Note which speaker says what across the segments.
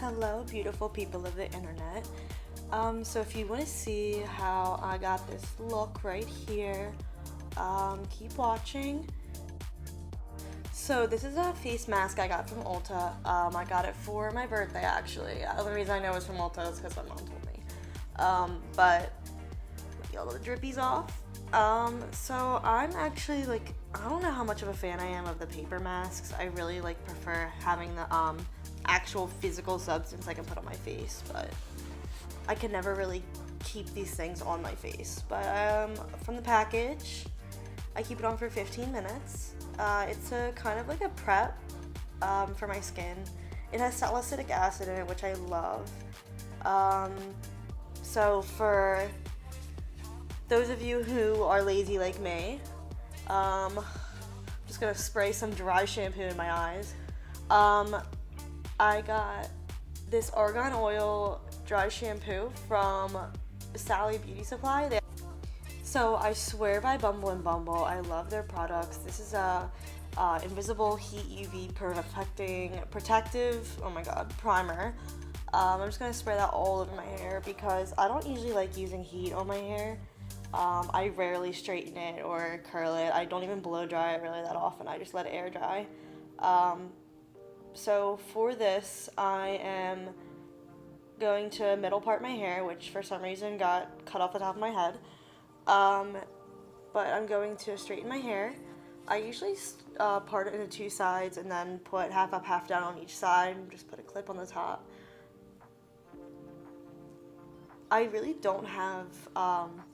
Speaker 1: Hello, beautiful people of the internet. So if you want to see how I got this look right here, keep watching. So this is a face mask I got from Ulta. I got it for my birthday, actually. The only reason I know it's from Ulta is because my mom told me. But get all the drippies off. So I'm actually I don't know how much of a fan I am of the paper masks. I really prefer having the actual physical substance I can put on my face, but I can never really keep these things on my face. But from the package, I keep it on for 15 minutes. It's a kind of like a prep for my skin. It has salicylic acid in it, which I love. So for those of you who are lazy like me, I'm just gonna spray some dry shampoo in my eyes. I got this argan oil dry shampoo from Sally Beauty Supply. So I swear by Bumble and Bumble, I love their products. This is a invisible heat UV protective, oh my god, primer. I'm just gonna spray that all over my hair because I don't usually like using heat on my hair. I rarely straighten it or curl it. I don't even blow dry it really that often. I just let it air dry. So for this, I am going to middle part my hair, which for some reason got cut off the top of my head. But I'm going to straighten my hair. I usually part it into two sides and then put half up, half down on each side and just put a clip on the top. I really don't have,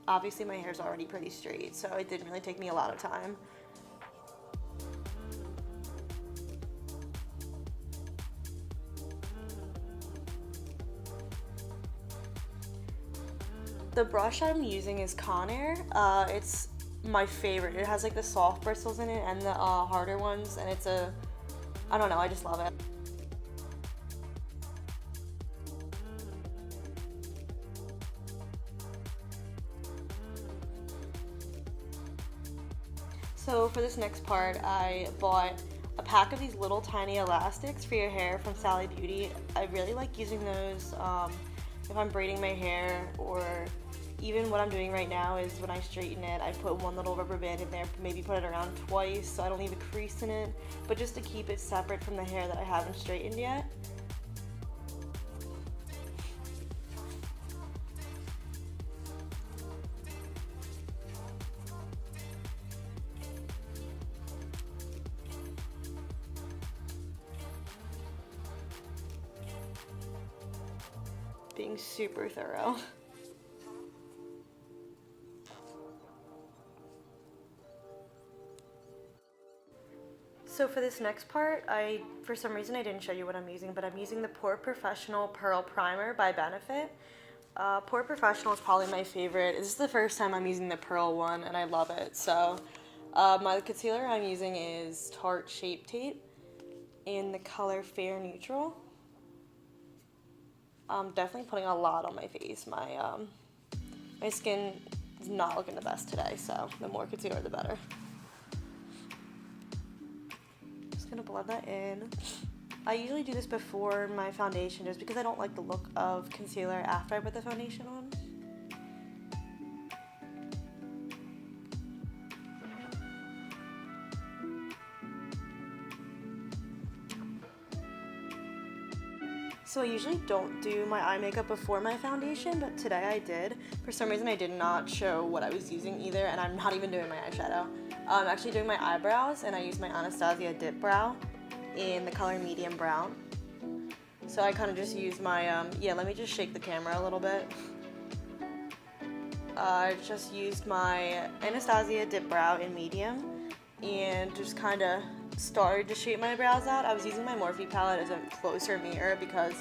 Speaker 1: obviously my hair's already pretty straight, so it didn't really take me a lot of time. The brush I'm using is Conair. It's my favorite. It has the soft bristles in it and the harder ones, and it's I don't know, I just love it. So for this next part, I bought a pack of these little tiny elastics for your hair from Sally Beauty. I really like using those if I'm braiding my hair, or even what I'm doing right now is when I straighten it, I put one little rubber band in there, maybe put it around twice so I don't leave a crease in it, but just to keep it separate from the hair that I haven't straightened yet. Being super thorough. So for this next part, for some reason I didn't show you what I'm using, but I'm using the Pore Professional Pearl Primer by Benefit. Pore Professional is probably my favorite. This is the first time I'm using the Pearl one, and I love it. So my concealer I'm using is Tarte Shape Tape in the color Fair Neutral. I'm definitely putting a lot on my face. My skin is not looking the best today, so the more concealer, the better. Just gonna blend that in. I usually do this before my foundation just because I don't like the look of concealer after I put the foundation on. So I usually don't do my eye makeup before my foundation, but today I did. For some reason I did not show what I was using either, and I'm not even doing my eyeshadow. I'm actually doing my eyebrows, and I use my Anastasia Dip Brow in the color Medium Brown. So I kind of just use my, let me just shake the camera a little bit. I just used my Anastasia Dip Brow in Medium, and just kind of started to shape my brows out. I was using my Morphe palette as a closer mirror because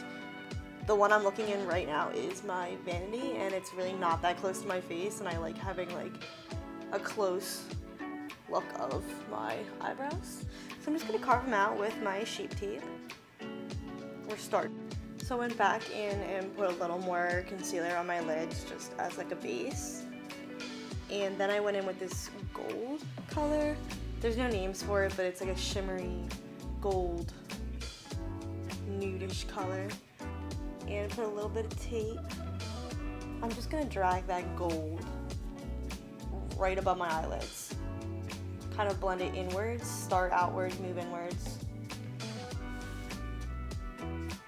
Speaker 1: the one I'm looking in right now is my vanity, and it's really not that close to my face, and I like having a close look of my eyebrows. So I'm just going to carve them out with my Shape Tape. So I went back in and put a little more concealer on my lids just as a base. And then I went in with this gold color. There's no names for it, but it's a shimmery gold nudish color. and put a little bit of tape. I'm just gonna drag that gold right above my eyelids. Kind of blend it inwards, start outwards, move inwards.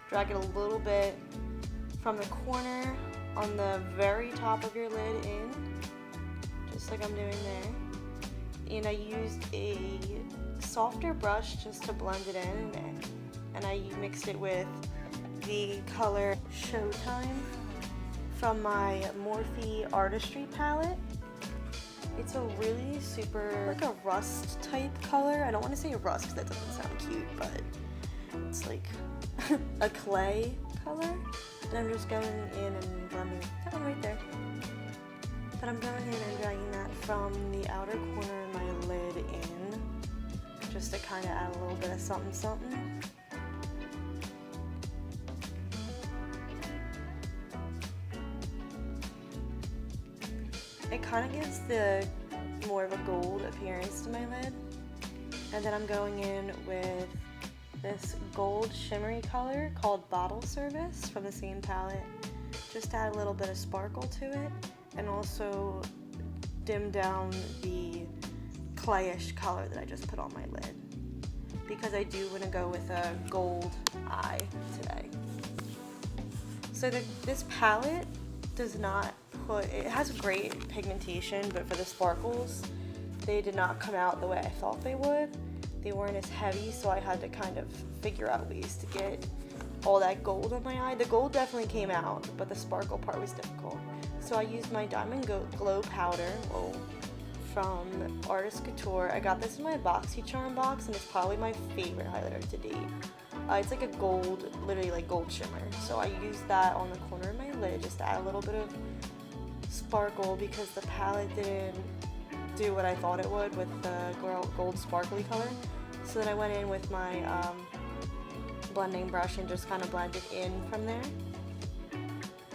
Speaker 1: Drag it a little bit from the corner on the very top of your lid in, just like I'm doing there. And I used a softer brush just to blend it in, and I mixed it with the color Showtime from my Morphe Artistry palette. It's a really super, like a rust type color. I don't want to say rust because that doesn't sound cute, but it's like a clay color. And I'm just going in and blending that one right there. But I'm going in and dragging that from the outer corner of my lid in, just to kind of add a little bit of something something. It kind of gives the more of a gold appearance to my lid. And then I'm going in with this gold shimmery color called Bottle Service from the same palette. Just add a little bit of sparkle to it, and also dim down the clayish color that I just put on my lid, because I do want to go with a gold eye today. So this palette does not it has great pigmentation, but for the sparkles, they did not come out the way I thought they would. They weren't as heavy, so I had to kind of figure out ways to get all that gold on my eye. The gold definitely came out, but the sparkle part was difficult. So I used my Diamond Glow powder from Artist Couture. I got this in my BoxyCharm box, and it's probably my favorite highlighter to date. It's like a gold, literally like gold shimmer. So I used that on the corner of my lid just to add a little bit of sparkle, because the palette didn't do what I thought it would with the gold sparkly color. So then I went in with my blending brush and just kind of blended in from there.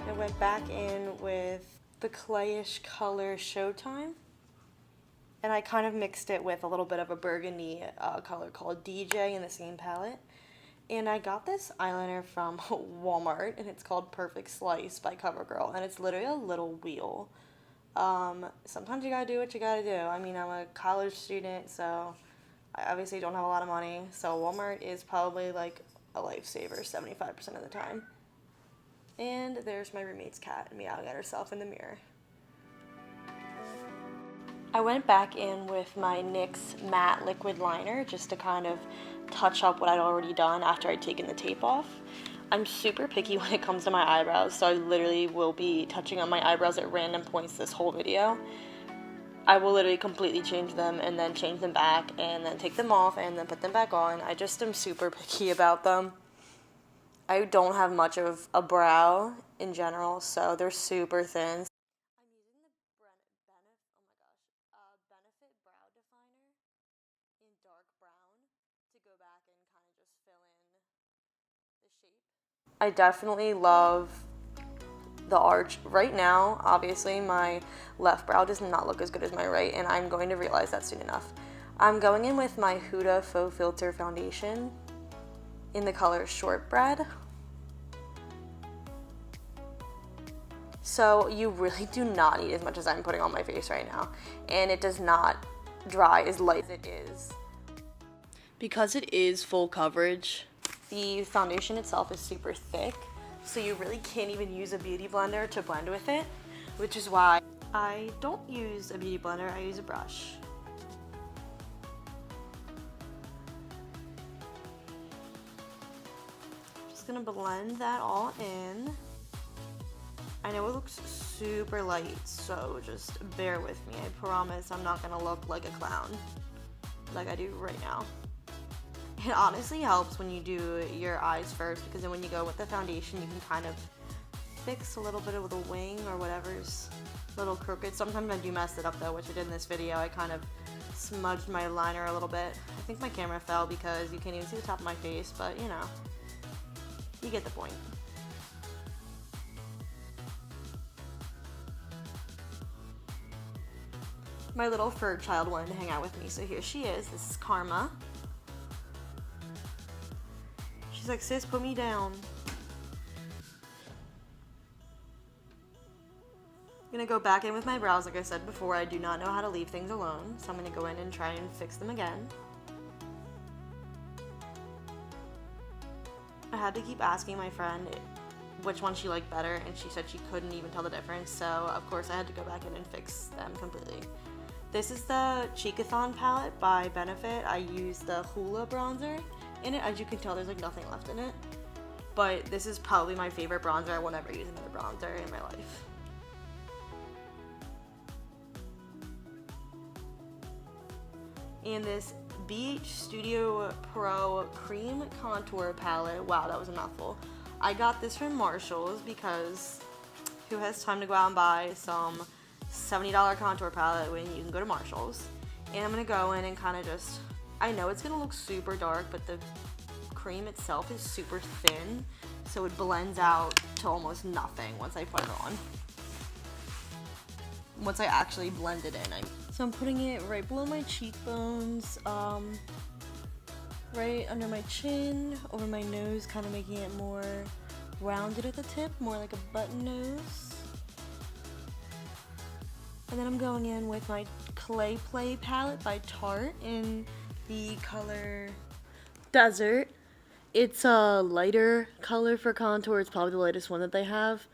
Speaker 1: I went back in with the clayish color Showtime, and I kind of mixed it with a little bit of a burgundy color called DJ in the same palette. And I got this eyeliner from Walmart, and it's called Perfect Slice by CoverGirl, and it's literally a little wheel. Sometimes you gotta do what you gotta do. I mean, I'm a college student, so I obviously don't have a lot of money, so Walmart is probably like a lifesaver 75% of the time. And there's my roommate's cat meowing at herself in the mirror. I went back in with my NYX matte liquid liner just to kind of touch up what I'd already done after I'd taken the tape off. I'm super picky when it comes to my eyebrows, so I literally will be touching on my eyebrows at random points this whole video. I will literally completely change them and then change them back and then take them off and then put them back on. I just am super picky about them. I don't have much of a brow in general, so they're super thin. I'm using the Benefit Brow Definer in dark brown to go back and kind of just fill in the shape. I definitely love the arch. Right now, obviously, my left brow does not look as good as my right, and I'm going to realize that soon enough. I'm going in with my Huda Faux Filter Foundation in the color Shortbread. So you really do not need as much as I'm putting on my face right now, and it does not dry as light as it is. Because it is full coverage, the foundation itself is super thick, so you really can't even use a beauty blender to blend with it, which is why I don't use a beauty blender, I use a brush. Just gonna blend that all in. I know it looks super light, so just bear with me. I promise I'm not gonna look like a clown like I do right now. It honestly helps when you do your eyes first, because then when you go with the foundation, you can kind of fix a little bit of the wing or whatever's a little crooked. Sometimes I do mess it up though, which I did in this video. I kind of smudged my liner a little bit. I think my camera fell because you can't even see the top of my face, but you know, you get the point. My little fur child wanted to hang out with me, so here she is. This is Karma. She's like, sis, put me down. gonna go back in with my brows. Like I said before, I do not know how to leave things alone, so I'm gonna go in and try and fix them again. I had to keep asking my friend which one she liked better, and she said she couldn't even tell the difference, so of course I had to go back in and fix them completely. This is the Cheekathon palette by Benefit. I used the Hoola bronzer in it. As you can tell, there's like nothing left in it. But this is probably my favorite bronzer. I will never use another bronzer in my life. And this BH Studio Pro Cream Contour Palette. Wow, that was a mouthful. I got this from Marshall's because who has time to go out and buy some $70 contour palette when you can go to Marshall's? And I'm going to go in and kind of just, I know it's going to look super dark, but the cream itself is super thin, so it blends out to almost nothing once I put it on. Once I actually blend it in. So I'm putting it right below my cheekbones, right under my chin, over my nose, kind of making it more rounded at the tip, more like a button nose. And then I'm going in with my Clay Play palette by Tarte in the color Desert. It's a lighter color for contour. It's probably the lightest one that they have.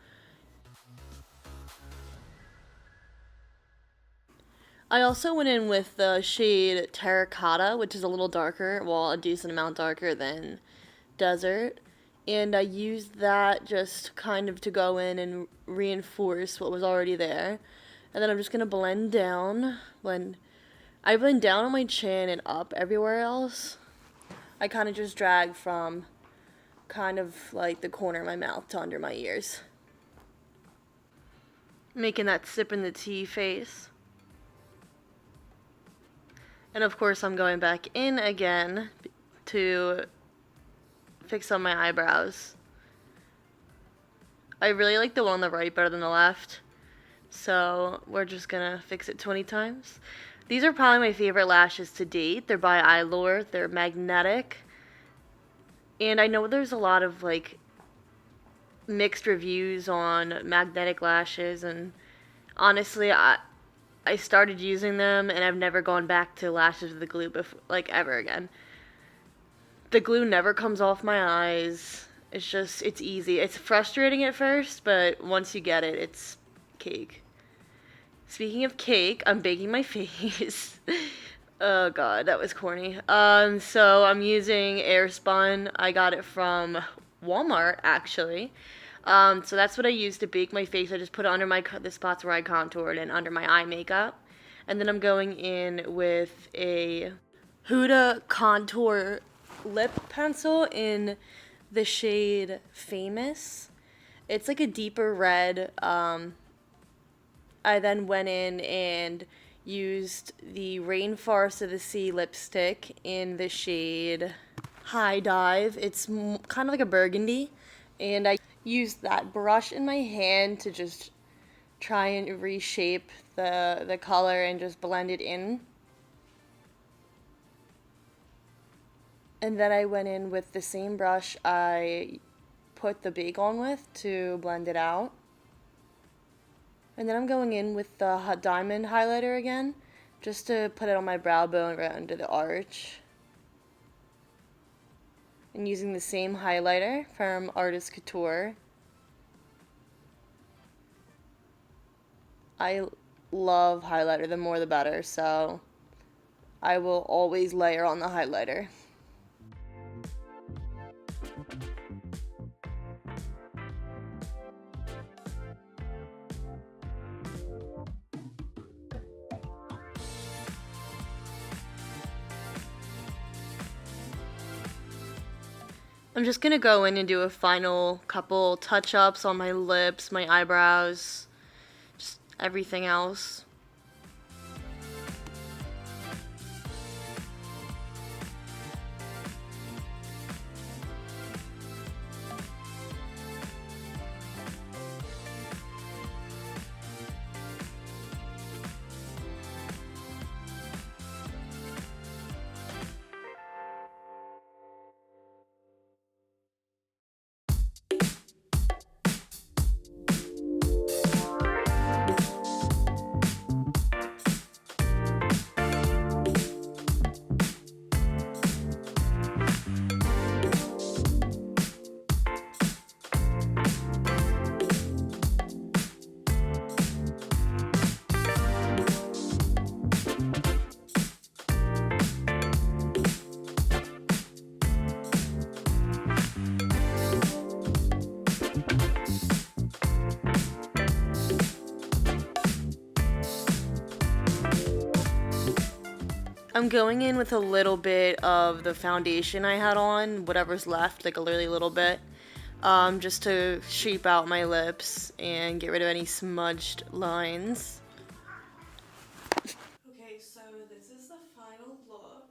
Speaker 1: I also went in with the shade Terracotta, which is a little darker, well, a decent amount darker than Desert. And I used that just kind of to go in and reinforce what was already there. And then I'm just going to blend down. I blend down on my chin and up everywhere else. I kind of just drag from kind of like the corner of my mouth to under my ears. Making that sipping the tea face. And of course I'm going back in again to fix on my eyebrows. I really like the one on the right better than the left. So we're just gonna fix it 20 times. These are probably my favorite lashes to date. They're by Eyelure. They're magnetic. And I know there's a lot of like mixed reviews on magnetic lashes, and honestly I started using them and I've never gone back to lashes with the glue like ever again. The glue never comes off my eyes. It's easy. It's frustrating at first, but once you get it, it's cake. Speaking of cake, I'm baking my face. Oh god, that was corny. So I'm using Airspun. I got it from Walmart, actually. So that's what I use to bake my face. I just put it under the spots where I contoured and under my eye makeup. And then I'm going in with a Huda Contour lip pencil in the shade Famous. It's like a deeper red. I then went in and used the Rainforest of the Sea lipstick in the shade High Dive. It's kind of like a burgundy. And I used that brush in my hand to just try and reshape the color and just blend it in. And then I went in with the same brush I put the bake on with to blend it out. And then I'm going in with the diamond highlighter again, just to put it on my brow bone right under the arch. And using the same highlighter from Artist Couture. I love highlighter, the more the better, so I will always layer on the highlighter. I'm just gonna go in and do a final couple touch-ups on my lips, my eyebrows, just everything else. I'm going in with a little bit of the foundation I had on, whatever's left, like a really little bit, just to shape out my lips and get rid of any smudged lines. Okay, so this is the final look.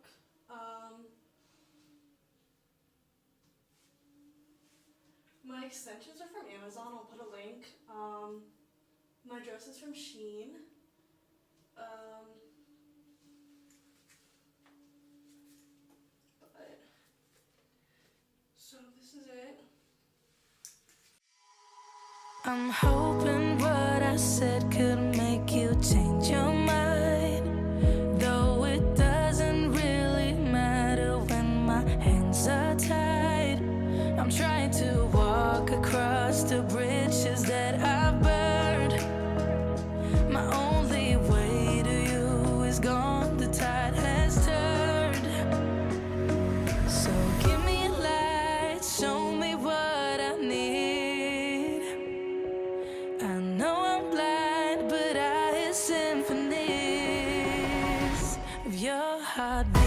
Speaker 1: My extensions are from Amazon. I'll put a link. My dress is from Shein. So this is it. I'm hoping what I said could make you change your mind, though it doesn't really matter when my hands are tied. I'm trying to walk across the bridges that I've burned. My only way to you is gone, the tide has turned. So give me a light, show me what I need. I know I'm blind, but I hear symphonies of your heartbeat.